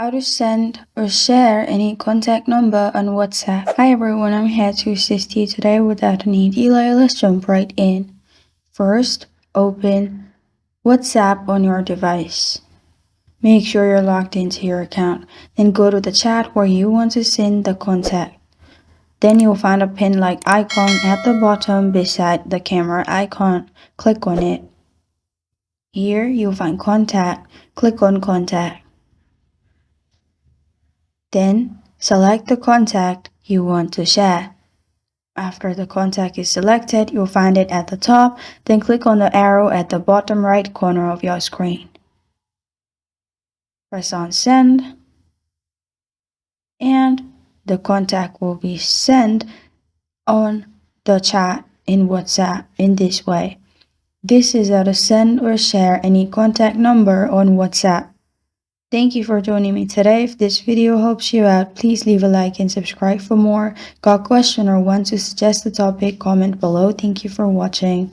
How to send or share any contact number on WhatsApp. Hi everyone, I'm here to assist you today. Without any delay, let's jump right in. First, open WhatsApp on your device. Make sure you're logged into your account. Then go to the chat where you want to send the contact. Then you'll find a pin-like icon at the bottom beside the camera icon. Click on it. Here you'll find contact. Click on contact. Then select the contact you want to share. After the contact is selected, you'll find it at the top. Then click on the arrow at the bottom right corner of your screen. Press on send, and the contact will be sent on the chat in WhatsApp in this way. This is how to send or share any contact number on WhatsApp. Thank you for joining me today. If this video helps you out, please leave a like and subscribe for more. Got a question or want to suggest a topic, comment below. Thank you for watching.